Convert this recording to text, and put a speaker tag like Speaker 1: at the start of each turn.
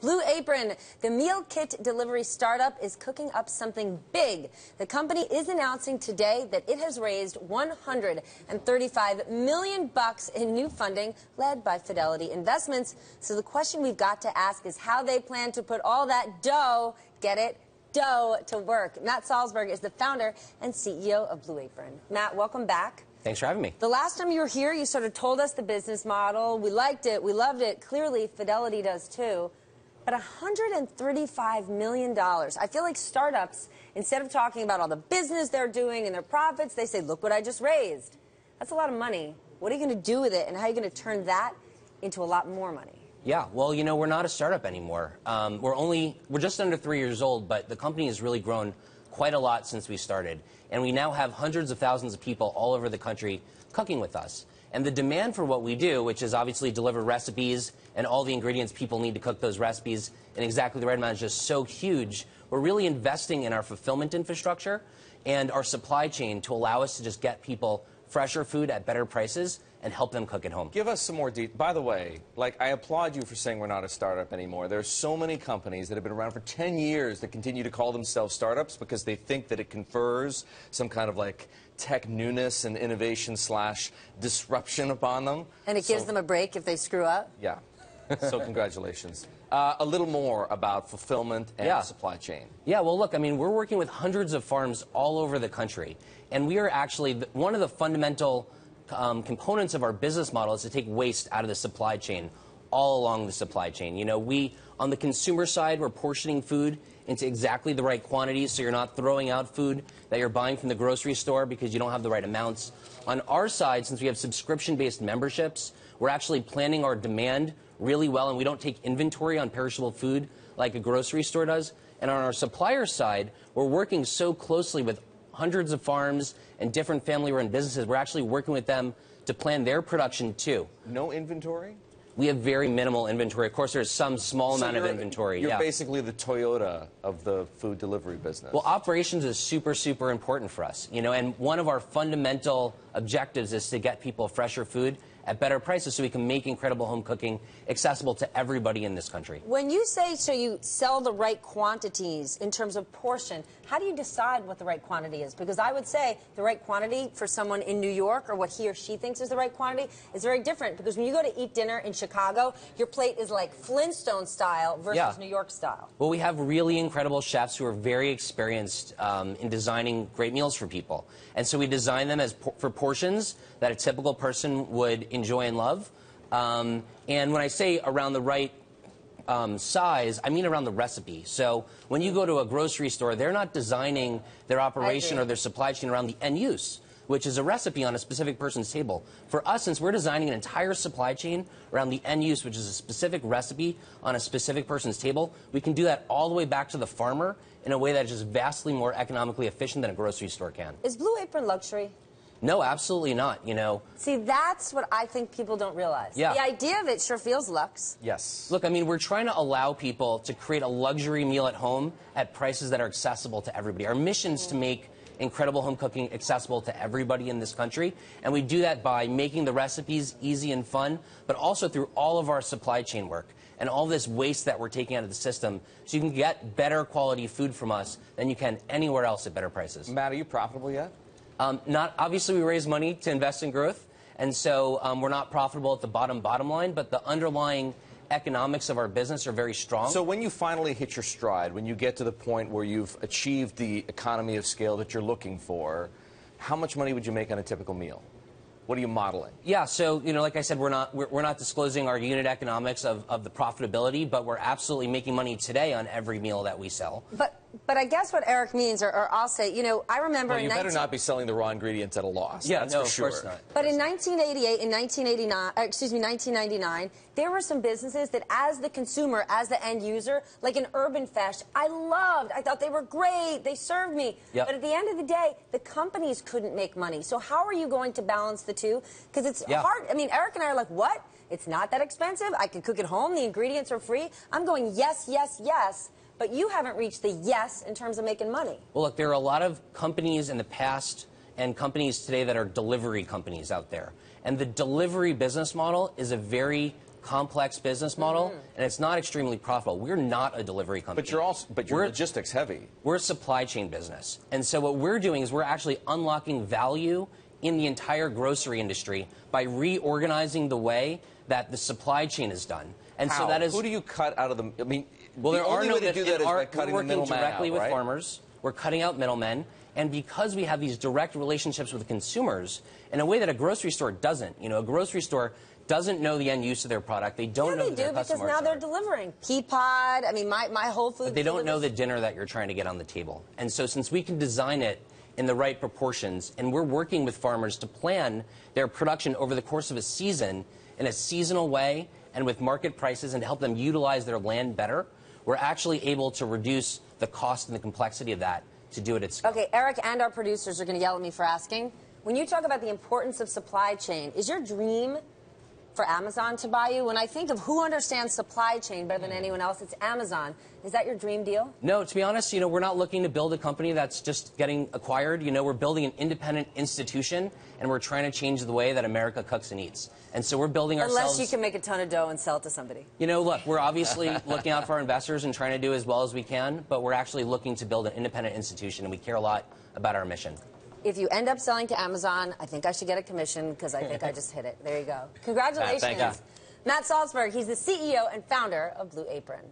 Speaker 1: Blue Apron, the meal kit delivery startup, is cooking up something big. The company is announcing today that it has raised $135 million in new funding led by Fidelity Investments. So the question we've got to ask is how they plan to put all that dough, get it, dough, to work. Matt Salzberg is the founder and CEO of Blue Apron. Matt, welcome back.
Speaker 2: Thanks for having me.
Speaker 1: The last time you were here, you sort of told us the business model. We liked it. We loved it. Clearly, Fidelity does too. But $135 million. I feel like startups, instead of talking about all the business they're doing and their profits, they say, look what I just raised. That's a lot of money. What are you going to do with it, and how are you going to turn that into a lot more money?
Speaker 2: Yeah, well, you know, we're not a startup anymore. We're just under 3 years old, but the company has really grown quite a lot since we started. And we now have hundreds of thousands of people all over the country cooking with us. And the demand for what we do, which is obviously deliver recipes and all the ingredients people need to cook those recipes in exactly the right amount, is just so huge. We're really investing in our fulfillment infrastructure and our supply chain to allow us to just get people fresher food at better prices and help them cook at home.
Speaker 3: Give us some more detail. By the way, I applaud you for saying we're not a startup anymore. There are so many companies that have been around for 10 years that continue to call themselves startups because they think that it confers some kind of tech newness and innovation / disruption upon them.
Speaker 1: And it gives them a break if they screw up?
Speaker 3: Yeah. So congratulations. A little more about fulfillment and supply chain.
Speaker 2: Yeah, well, look, I mean, we're working with hundreds of farms all over the country. And we are actually, one of the fundamental components of our business model is to take waste out of the supply chain, all along the supply chain. You know, on the consumer side, we're portioning food into exactly the right quantities, so you're not throwing out food that you're buying from the grocery store because you don't have the right amounts. On our side, since we have subscription-based memberships, we're actually planning our demand really well, and we don't take inventory on perishable food like a grocery store does. And on our supplier side, we're working so closely with hundreds of farms and different family-run businesses. We're actually working with them to plan their production, too.
Speaker 3: No inventory?
Speaker 2: We have very minimal inventory. Of course, there's some small amount of inventory.
Speaker 3: You're basically the Toyota of the food delivery business.
Speaker 2: Well, operations is super, super important for us. You know, and one of our fundamental objectives is to get people fresher food at better prices so we can make incredible home cooking accessible to everybody in this country.
Speaker 1: When you say so you sell the right quantities in terms of portion, how do you decide what the right quantity is? Because I would say the right quantity for someone in New York, or what he or she thinks is the right quantity, is very different. Because when you go to eat dinner in Chicago, your plate is like Flintstone style versus New York style.
Speaker 2: Well, we have really incredible chefs who are very experienced in designing great meals for people. And so we design them for portions that a typical person would enjoy and love. And when I say around the right size, I mean around the recipe. So when you go to a grocery store, they're not designing their operation or their supply chain around the end use, which is a recipe on a specific person's table. For us, since we're designing an entire supply chain around the end use, which is a specific recipe on a specific person's table, we can do that all the way back to the farmer in a way that is just vastly more economically efficient than a grocery store can.
Speaker 1: Is Blue Apron luxury?
Speaker 2: No, absolutely not, you know.
Speaker 1: See, that's what I think people don't realize.
Speaker 2: Yeah.
Speaker 1: The idea of it sure feels luxe.
Speaker 3: Yes.
Speaker 2: Look, I mean, we're trying to allow people to create a luxury meal at home at prices that are accessible to everybody. Our mission is to make incredible home cooking accessible to everybody in this country, and we do that by making the recipes easy and fun, but also through all of our supply chain work and all this waste that we're taking out of the system, so you can get better quality food from us than you can anywhere else at better prices.
Speaker 3: Matt, are you profitable yet?
Speaker 2: Obviously, we raise money to invest in growth, and so we're not profitable at the bottom line, but the underlying economics of our business are very strong.
Speaker 3: So when you finally hit your stride, when you get to the point where you've achieved the economy of scale that you're looking for, how much money would you make on a typical meal? What are you modeling? Yeah,
Speaker 2: so, you know, like I said, we're not disclosing our unit economics of the profitability, but we're absolutely making money today on every meal that we sell.
Speaker 1: But I guess what Eric means, or I'll say, you know, I remember
Speaker 3: you better not be selling the raw ingredients at a loss.
Speaker 2: Yeah,
Speaker 3: that's
Speaker 2: no,
Speaker 3: for sure.
Speaker 2: Of course not.
Speaker 1: But in 1988 and 1999, there were some businesses that as the consumer, as the end user, like an Urban Fresh, I loved. I thought they were great. They served me.
Speaker 2: Yep.
Speaker 1: But at the end of the day, the companies couldn't make money. So how are you going to balance the two? Because it's hard. I mean, Eric and I are like, what? It's not that expensive. I can cook at home. The ingredients are free. I'm going, yes, yes, yes. But you haven't reached the yes in terms of making money.
Speaker 2: Well, look, there are a lot of companies in the past and companies today that are delivery companies out there. And the delivery business model is a very complex business model, and it's not extremely profitable. We're not a delivery company.
Speaker 3: But you're logistics heavy.
Speaker 2: We're a supply chain business. And so what we're doing is we're actually unlocking value in the entire grocery industry by reorganizing the way that the supply chain is done. And
Speaker 3: How?
Speaker 2: so that is
Speaker 3: Who do you cut out of the? I mean,
Speaker 2: well, there are no
Speaker 3: way to do that is by cutting
Speaker 2: we're
Speaker 3: the
Speaker 2: working
Speaker 3: middleman
Speaker 2: directly
Speaker 3: out,
Speaker 2: with
Speaker 3: right?
Speaker 2: farmers. We're cutting out middlemen. And because we have these direct relationships with consumers in a way that a grocery store doesn't, a grocery store doesn't know the end use of their product. They don't know who their customers
Speaker 1: because now they're delivering. Peapod, I mean, my Whole Foods.
Speaker 2: But they don't know the dinner that you're trying to get on the table. And so since we can design it in the right proportions, and we're working with farmers to plan their production over the course of a season in a seasonal way and with market prices and to help them utilize their land better, we're actually able to reduce the cost and the complexity of that to do it at scale.
Speaker 1: Okay, Eric and our producers are going to yell at me for asking. When you talk about the importance of supply chain, is your dream for Amazon to buy you? When I think of who understands supply chain better than anyone else, it's Amazon. Is that your dream deal?
Speaker 2: No, to be honest, we're not looking to build a company that's just getting acquired. We're building an independent institution, and we're trying to change the way that America cooks and eats. And so we're building ourselves...
Speaker 1: Unless you can make a ton of dough and sell it to somebody.
Speaker 2: Look, we're obviously looking out for our investors and trying to do as well as we can, but we're actually looking to build an independent institution, and we care a lot about our mission.
Speaker 1: If you end up selling to Amazon, I think I should get a commission because I think I just hit it. There you go. Congratulations.
Speaker 2: Thank you.
Speaker 1: Matt Salzberg, he's the CEO and founder of Blue Apron.